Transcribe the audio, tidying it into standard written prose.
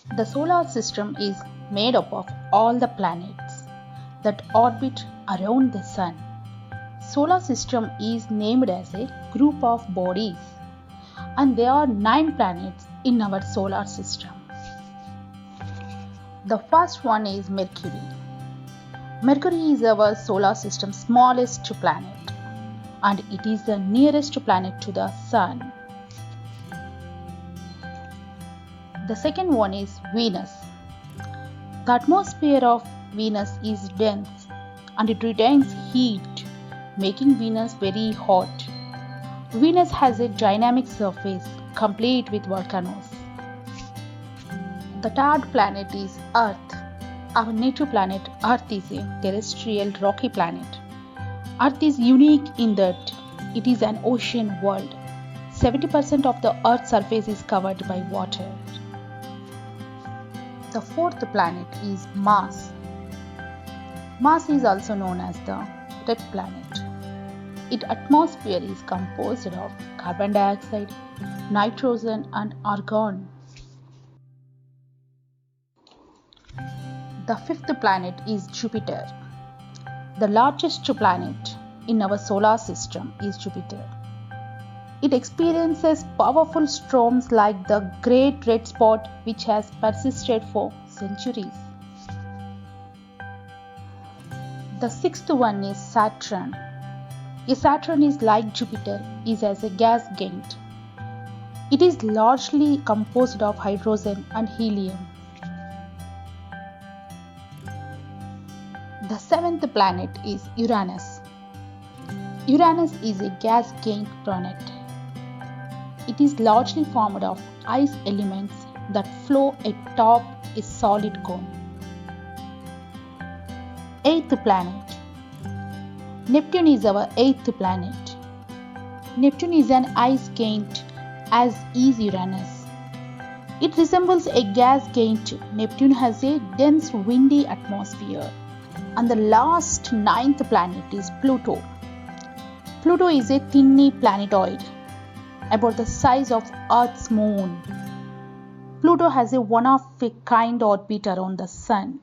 The solar system is made up of all the planets that orbit around the sun. Solar system is named as a group of bodies, and there are 9 planets in our solar system. The first one is Mercury. Mercury is our solar system's smallest planet, and it is the nearest planet to the sun. The second one is Venus. The atmosphere of Venus is dense and it retains heat, making Venus very hot. Venus has a dynamic surface complete with volcanoes. The third planet is Earth. Our native planet Earth is a terrestrial rocky planet. Earth is unique in that it is an ocean world. 70% of the Earth's surface is covered by water. The fourth planet is Mars. Mars is also known as the red planet. Its atmosphere is composed of carbon dioxide, nitrogen, and argon. The fifth planet is Jupiter. The largest planet in our solar system is Jupiter. It experiences powerful storms like the Great Red Spot, which has persisted for centuries. The sixth one is Saturn. Saturn is like Jupiter, is as a gas giant. It is largely composed of hydrogen and helium. The seventh planet is Uranus. Uranus is a gas giant planet. It is largely formed of ice elements that flow atop a solid cone. Eighth planet. Neptune is our eighth planet. Neptune is an ice giant, as is Uranus. It resembles a gas giant. Neptune has a dense windy atmosphere. And the last ninth planet is Pluto. Pluto is a tiny planetoid about the size of Earth's moon. Pluto has a one-of-a-kind orbit around the sun.